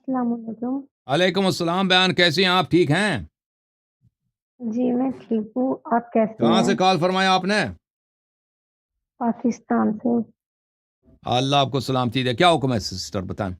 السلام علیکم۔ علیکم السلام بیان، کیسی ہیں آپ؟ ٹھیک ہیں؟ جی میں ٹھیک ہوں، آپ کیسے کہاں ہیں؟ سے کال فرمایا آپ نے؟ پاکستان سے۔ اللہ آپ کو سلامتی دے۔ کیا حکم ہے سسٹر، بتائیں۔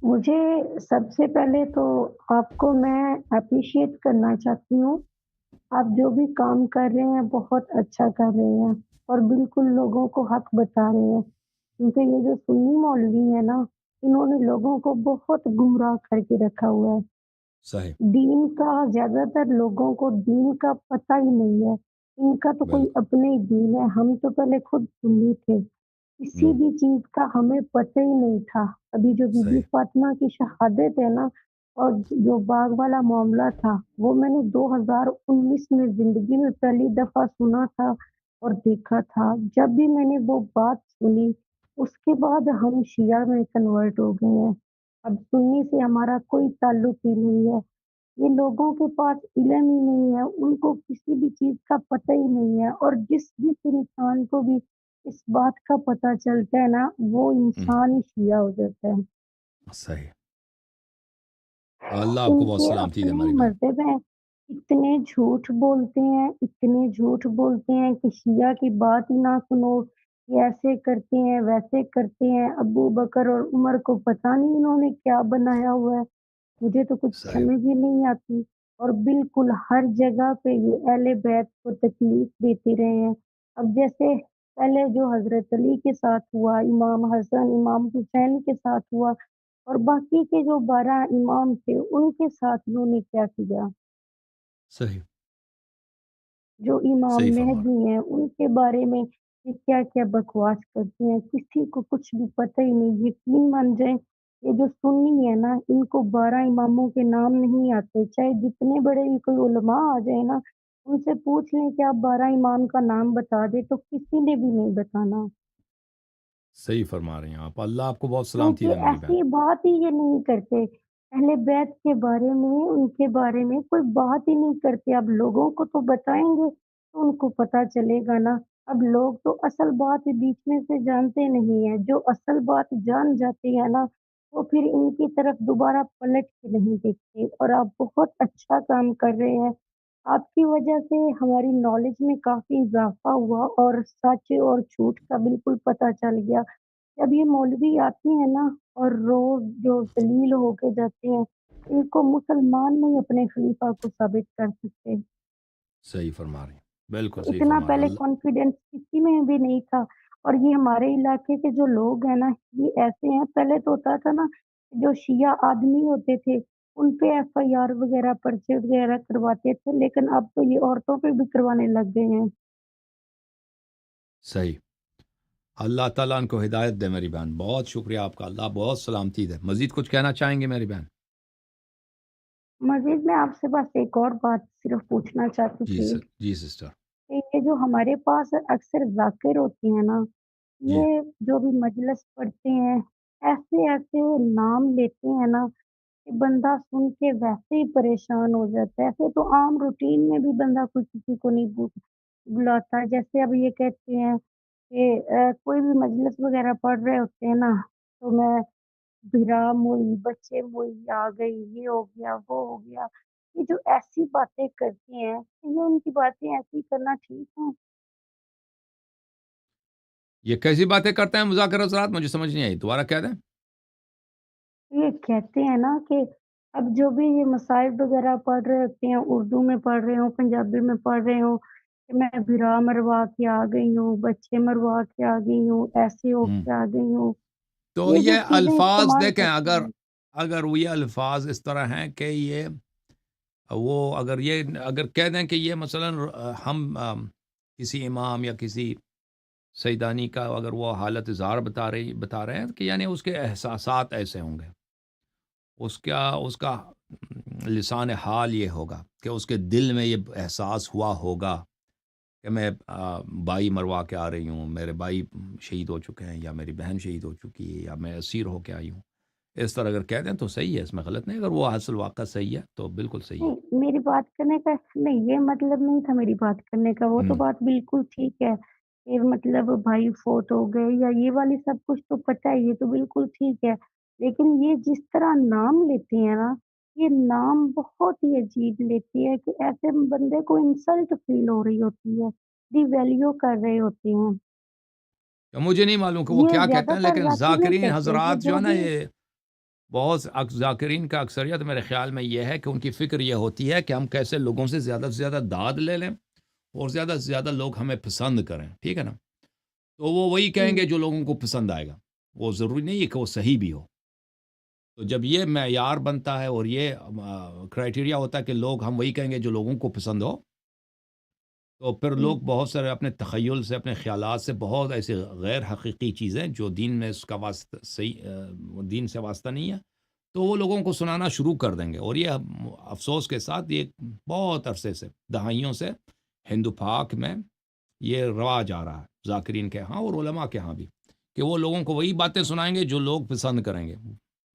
مجھے سب سے پہلے تو آپ کو میں اپریشیٹ کرنا چاہتی ہوں، آپ جو بھی کام کر رہے ہیں بہت اچھا کر رہے ہیں اور بالکل لوگوں کو حق بتا رہے ہیں، کیونکہ یہ جو سنی مولوی ہے نا، انہوں نے لوگوں کو بہت گمراہ کر کے رکھا ہوا ہے۔ صحیح، دین کا زیادہ تر لوگوں کو دین کا پتہ ہی نہیں ہے، ان کا تو کوئی بالکل۔ اپنے ہی دین ہے۔ ہم تو پہلے خود سنی تھے، کسی بھی چیز کا ہمیں پتہ ہی نہیں تھا۔ ابھی جو بی بی صحیح، فاطمہ کی شہادت ہے نا، اور جو باغ والا معاملہ تھا، وہ میں نے 2019 میں زندگی میں پہلی دفعہ سنا تھا اور دیکھا تھا۔ جب بھی میں نے وہ بات سنی، اس کے بعد ہم شیعہ میں کنورٹ ہو گئے ہیں۔ اب سنی سے ہمارا کوئی تعلق ہی نہیں ہے۔ یہ لوگوں کے پاس علم ہی نہیں ہے، ان کو کسی بھی چیز کا پتہ ہی نہیں ہے، اور جس انسان کو بھی اس بات کا پتہ چلتا ہے نا، وہ انسان ہی شیعہ ہو جاتا ہے۔ صحیح۔ اللہ آپ کو ان بہت کے سلامتی دے اپنے ہماری بہن۔ مذہب ہیں، اتنے جھوٹ بولتے ہیں، اتنے جھوٹ بولتے ہیں کہ شیعہ کی بات ہی نہ سنو، یہ ایسے کرتے ہیں ویسے کرتے ہیں۔ ابو بکر اور عمر کو پتہ نہیں انہوں نے کیا بنایا ہوا ہے، مجھے تو کچھ صحیح، سمجھ ہی نہیں آتی۔ اور بالکل ہر جگہ پہ یہ اہل بیت کو تکلیف دیتے رہے ہیں۔ اب جیسے پہلے جو حضرت علی کے ساتھ ہوا، امام حسن امام حسین کے ساتھ ہوا، اور باقی کے جو 12 امام تھے ان کے ساتھ انہوں نے کیا کیا، صحیح، جو امام صحیح فرما رہے مہدی ہیں ان کے بارے میں یہ کیا کیا بکواس کرتے ہیں، کسی کو کچھ بھی پتہ ہی نہیں۔ یقین مان جائیں، یہ جو سنی ہے نا، ان کو 12 اماموں کے نام نہیں آتے، چاہے جتنے بڑے بھی کوئی علماء آ جائے نا، ان سے پوچھ لیں کہ آپ 12 امام کا نام بتا دیں تو کسی نے بھی نہیں بتانا، صحیح فرما رہی ہیں آپ۔ اللہ آپ کو بہت سلامتی دے کیونکہ میری بہن۔ ایسی بات ہی یہ نہیں کرتے۔ اہل بیت کے بارے میں، ان کے بارے میں کوئی بات ہی نہیں کرتے۔ اب لوگوں کو تو بتائیں گے تو ان کو پتہ چلے گا نا۔ اب لوگ تو اصل بات بیچ میں سے جانتے نہیں ہیں، جو اصل بات جان جاتے ہیں نا، وہ پھر ان کی طرف دوبارہ پلٹ کے نہیں دیکھتے۔ اور آپ بہت اچھا کام کر رہے ہیں، آپ کی وجہ سے ہماری نالج میں کافی اضافہ ہوا اور سچ اور جھوٹ کا بالکل پتہ چل گیا۔ جب یہ مولوی آتے ہیں نا اور روز جو ذلیل ہو کے جاتے ہیں، ان کو مسلمان نہیں اپنے خلیفہ کو ثابت کر سکتے۔ صحیح فرما رہی ہیں، بالکل تو صحیح اتنا فرما رہی ہیں۔ پہلے اللہ کانفیڈینس کسی میں بھی نہیں تھا۔ اور یہ ہمارے علاقے کے جو لوگ ہیں نا، یہ ایسے ہیں، پہلے تو ہوتا تھا نا، جو شیعہ آدمی ہوتے تھے ان پہ ایف آئی آر وغیرہ پرچے وغیرہ کرواتے تھے، لیکن اب تو یہ عورتوں پہ بھی کروانے لگ گئے ہیں۔ صحیح۔ اللہ تعالیٰ ان کو ہدایت دے میری بہن، بہت شکریہ آپ کا۔ اللہ بہت سلامتی دے۔ مزید کچھ کہنا چاہیں گے میری بہن؟ مزید میں آپ سے بس ایک اور بات صرف پوچھنا چاہتی جی تھی جی سسٹر۔ کہ یہ جو ہمارے پاس اکثر ذاکر ہوتے ہیں نا، جی یہ جو بھی مجلس پڑھتے ہیں، ایسے ایسے نام لیتے ہیں نا کہ بندہ سن کے ویسے ہی پریشان ہو جاتا ہے۔ ایسے تو عام روٹین میں بھی بندہ کوئی کسی کو نہیں بلاتا، جیسے اب یہ کہتے ہیں کہ کوئی بھی مجلس وغیرہ پڑھ رہے ہوتے ہیں نا، تو میں بھیرام ہوئی، بچے ہوئی، آ گئی، یہ ہو گیا وہ ہو گیا۔ یہ جو ایسی باتیں کرتی ہیں، یہ ان کی باتیں ایسی کرنا ٹھیک ہے؟ یہ کیسی باتیں کرتے ہیں مذاکر حضرات؟ مجھے سمجھ نہیں آئی، دوبارہ کہہ دیں۔ یہ کہتے ہیں نا کہ اب جو بھی یہ مصائب وغیرہ پڑھ رہے ہوتے ہیں، اردو میں پڑھ رہے ہوں، پنجابی میں پڑھ رہے ہوں، کہ میں بھرا مروا کے آ گئی ہوں، بچے مروا کے آ گئی ہوں، ایسے ہو ہوں کے آ گئی ہوں، تو یہ جو یہ چیزیں الفاظ استعمال دیکھیں، کرتے ہیں۔ اگر وہ یہ الفاظ اس طرح ہیں کہ یہ وہ اگر کہہ دیں کہ یہ مثلا ہم کسی امام یا کسی سیدانی کا اگر وہ حالت اظہار بتا رہے ہیں کہ یعنی اس کے احساسات ایسے ہوں گے، اس کا لسان حال یہ ہوگا کہ اس کے دل میں یہ احساس ہوا ہوگا کہ میں بائی مروا کے آ رہی ہوں، میرے بائی شہید ہو چکے ہیں، یا میری بہن شہید ہو چکی ہے، یا میں اسیر ہو کے آئی ہوں۔ اس طرح اگر کہہ دیں تو صحیح ہے، اس میں غلط نہیں۔ اگر وہ حاصل واقعہ صحیح ہے تو بالکل صحیح ہے۔ نہیں، میری بات کرنے کا نہیں، یہ مطلب نہیں تھا میری بات کرنے کا، وہ تو ہوں بات بالکل ٹھیک ہے کہ مطلب بھائی فوت ہو گئے یا یہ والی سب کچھ تو پتہ ہے، یہ تو بالکل ٹھیک ہے۔ لیکن یہ جس طرح نام لیتے ہیں نا، یہ نام بہت ہی عجیب لیتے ہیں کہ ایسے بندے کو انسلٹ فیل ہو رہی ہوتی ہے، ڈی ویلیو کر رہے ہوتے ہیں۔ مجھے نہیں معلوم کہ وہ یہ کیا کہتے زیادہ ہیں، تر لیکن ذاکر نہیں ذاکرین کرتے، یہ حضرات جو جو ہے نا، بھی یہ بہت ذاکرین کا اکثریت میرے خیال میں یہ ہے کہ ان کی فکر یہ ہوتی ہے کہ ہم کیسے لوگوں سے زیادہ داد لے لیں اور زیادہ سے زیادہ لوگ ہمیں پسند کریں، ٹھیک ہے نا؟ تو وہ وہی کہیں گے جی، جو لوگوں کو پسند آئے گا، وہ ضروری نہیں ہے کہ وہ صحیح بھی ہو۔ تو جب یہ معیار بنتا ہے اور یہ کرائٹیریا ہوتا ہے کہ لوگ ہم وہی کہیں گے جو لوگوں کو پسند ہو، تو پھر جی، لوگ بہت سارے اپنے تخیل سے، اپنے خیالات سے بہت ایسے غیر حقیقی چیزیں جو دین میں اس کا واسطہ صحیح دین سے واسطہ نہیں ہے، تو وہ لوگوں کو سنانا شروع کر دیں گے۔ اور یہ افسوس کے ساتھ یہ بہت عرصے سے، دہائیوں سے ہندو پاک میں یہ رواج آ رہا ہے، ذاکرین کے ہاں اور علماء کے ہاں بھی، کہ وہ لوگوں کو وہی باتیں سنائیں گے جو لوگ پسند کریں گے،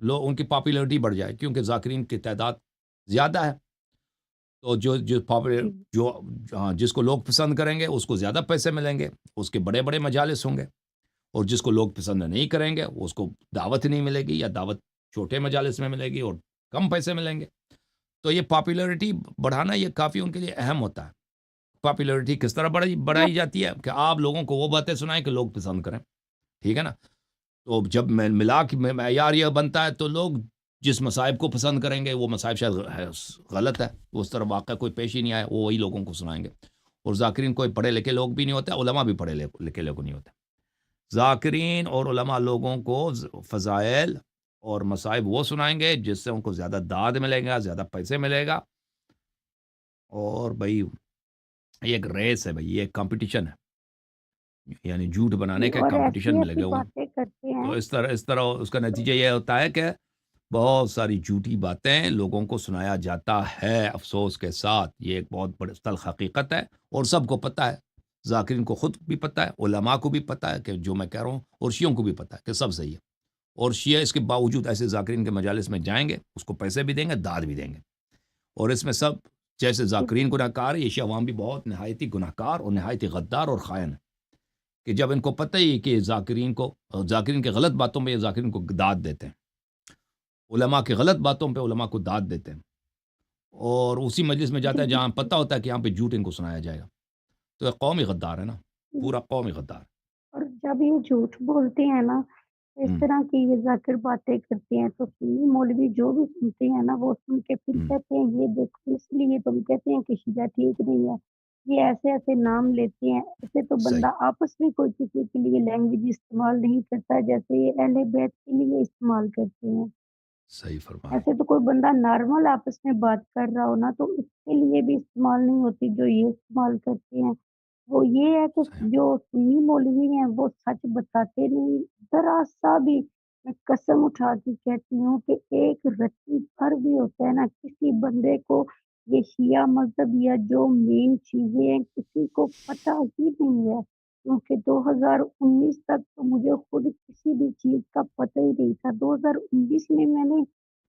لوگ ان کی پاپولیرٹی بڑھ جائے کیونکہ ذاکرین کی تعداد زیادہ ہے۔ تو جو پاپولر، جی، جو ہاں، جس کو لوگ پسند کریں گے اس کو زیادہ پیسے ملیں گے، اس کے بڑے بڑے مجالس ہوں گے، اور جس کو لوگ پسند نہیں کریں گے اس کو دعوت نہیں ملے گی، یا دعوت چھوٹے مجالس میں ملے گی اور کم پیسے ملیں گے۔ تو یہ پاپولیرٹی بڑھانا یہ کافی ان کے لیے اہم ہوتا ہے۔ پاپولیرٹی کس طرح بڑھائی جاتی ہے کہ آپ لوگوں کو وہ باتیں سنائیں کہ لوگ پسند کریں، ٹھیک ہے نا؟ تو جب میں ملا کے معیار یہ بنتا ہے تو لوگ جس مصائب کو پسند کریں گے وہ مصائب شاید غلط ہے، اس طرح واقعہ کوئی پیش ہی نہیں آیا، وہ وہی لوگوں کو سنائیں گے۔ اور ذاکرین کوئی پڑھے لکھے لوگ بھی نہیں ہوتے، علماء بھی پڑھے لکھے لوگ نہیں ہوتے۔ ذاکرین اور علماء لوگوں کو فضائل اور مصائب وہ سنائیں گے جس سے ان کو زیادہ داد ملے گا، زیادہ پیسے ملے گا۔ اور بھائی یہ ایک ریس ہے، بھائی یہ ایک کمپٹیشن ہے، یعنی جھوٹ جی، بنانے کا ایک اور کمپٹیشن ایسی ملے ایسی گا وہ۔ باتیں کرتے تو ہیں اس طرح اس کا نتیجہ یہ ہوتا ہے کہ بہت ساری جھوٹی باتیں لوگوں کو سنایا جاتا ہے، افسوس کے ساتھ یہ ایک بہت بڑی تلخ حقیقت ہے، اور سب کو پتہ ہے، ذاکرین کو خود بھی پتہ ہے، علماء کو بھی پتہ ہے کہ جو میں کہہ رہا ہوں، اور شیعوں کو بھی پتہ ہے کہ سب صحیح ہے۔ اور شیعہ اس کے باوجود ایسے ذاکرین کے مجالس میں جائیں گے، اس کو پیسے بھی دیں گے، داد بھی دیں گے، اور اس میں سب جیسے کہ ذاکرین گناہ کار ہے، یہ شیعہ عوام بھی بہت نہایتی گناہ کار اور نہایتی غدار اور خائن ہے، کہ جب ان کو پتہ ہی کہ ذاکرین کے غلط باتوں میں یہ ذاکرین کو داد دیتے ہیں، علماء کی غلط باتوں پہ علماء کو داد دیتے ہیں، اور اسی مجلس میں جاتا جی ہے جہاں بالکل، پتہ ہوتا ہے کہ یہاں پہ جھوٹ ان کو سنایا جائے گا۔ تو یہ قومی غدار ہے نا، پورا قومی غدار اور جب یہ جھوٹ بولتے ہیں نا، اس ہے۔ طرح کی یہ ذاکر باتیں کرتے ہیں تو سنی مولوی جو بھی سنتے ہیں نا وہ سن کے پھر ہوں، کہتے ہیں یہ دیکھو اس لیے تم کہتے ہیں کہ شیعہ ٹھیک نہیں ہے، یہ ایسے ایسے نام لیتے ہیں، ایسے تو صحیح، بندہ آپس میں کوئی کسی کے لیے لینگویج استعمال نہیں کرتا جیسے یہ اہل بیت کے لیے استعمال کرتے ہیں۔ صحیح فرما رہے ایسے تو کوئی بندہ نارمل آپس میں بات کر رہا ہو نا تو اس کے لیے بھی استعمال نہیں ہوتی جو یہ استعمال کرتے ہیں۔ وہ یہ ہے کہ صحیح، جو سنی مولوی ہیں وہ سچ بتاتے نہیں، ذرا-سا بھی میں قسم اٹھا کے کہتی ہوں کہ ایک رتی بھر بھی ہوتا ہے نا کسی بندے کو یہ شیعہ مذہب یا جو مین چیزیں ہیں کسی کو پتہ ہی نہیں ہے۔ کیونکہ 2019 تک تو مجھے خود کسی بھی چیز کا پتہ ہی نہیں تھا۔ 2019 میں نے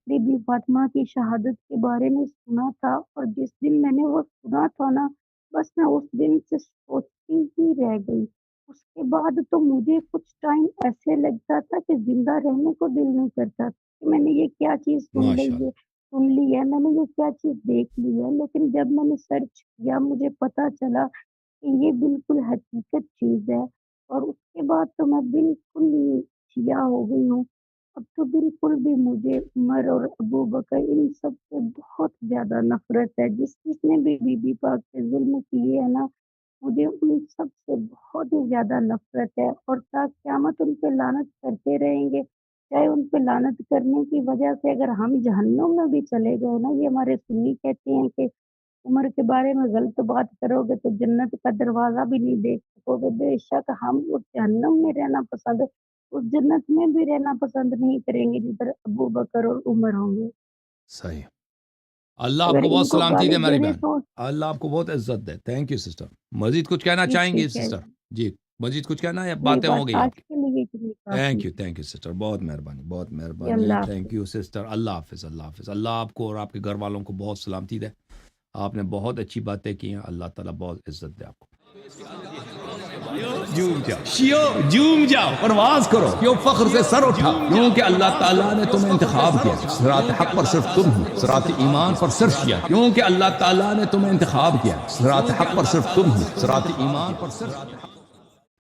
بی بی فاطمہ کی شہادت کے بارے میں سنا تھا اور جس دن میں نے وہ سنا تھا نا بس میں اس دن سے سوچتی ہی رہ گئی۔ اس کے بعد تو مجھے کچھ ٹائم ایسے لگتا تھا کہ زندہ رہنے کو دل نہیں کرتا کہ میں نے یہ کیا چیز ماشاء اللہ، سن لی ہے، میں نے یہ کیا چیز دیکھ لی ہے، لیکن جب میں نے سرچ کیا مجھے پتا چلا کہ یہ بالکل حقیقت چیز ہے اور اس کے بعد تو میں بالکل ہی شیعہ ہو گئی ہوں۔ اب تو بالکل بھی مجھے عمر اور ابوبکر ان سب سے بہت زیادہ نفرت ہے، جس نے بھی بی بی پاک پہ ظلم کیے ہے نا، مجھے ان سب سے بہت ہی زیادہ نفرت ہے اور تا قیامت ان پہ لعنت کرتے رہیں گے۔ چاہے ان پہ لعنت کرنے کی وجہ سے اگر ہم جہنم میں بھی چلے گئے نا، یہ ہمارے سنی کہتے ہیں کہ عمر کے بارے میں غلط بات کرو گے تو جنت کا دروازہ بھی نہیں دیکھ سکو گے۔ بے شک ہم اس جہنم میں رہنا پسند اس جنت میں بھی رہنا پسند نہیں کریں گے جدھر ابو بکر اور عمر ہوں گے۔ صحیح۔ اللہ آپ اگر کو ان بہت کو سلامتی دے گالی میری دینے بہن، تو اللہ آپ کو بہت عزت دے، تھینک یو سسٹر۔ مزید کچھ کہنا جی چاہیں گی ٹھیک ہے، سسٹر؟ جی، مزید کچھ کہنا ہے یا نہیں باتیں بس ہو گئی آپ آج کی؟ کے لیے اتنی کافی ہے۔ تھینک یو سسٹر، بہت مہربانی، بہت جی مہربانی، اللہ تھینک حافظ۔ You sister. اللہ حافظ، اللہ حافظ، اللہ آپ کو اور آپ کے گھر والوں کو بہت سلامتی دے، آپ نے بہت اچھی باتیں کی ہیں، اللہ تعالیٰ بہت عزت دے آپ کو۔ جھوم جاؤ شیو جھوم جاؤ پرواز کرو کیوں فخر سے سر اٹھا کیونکہ اللہ تعالیٰ نے تمہیں انتخاب کیا صراط حق پر صرف تم ہو صراط ایمان پر صرف کیا کیونکہ اللہ تعالیٰ نے تمہیں انتخاب کیا صراط حق پر صرف تم ہو صراط ایمان پر صرف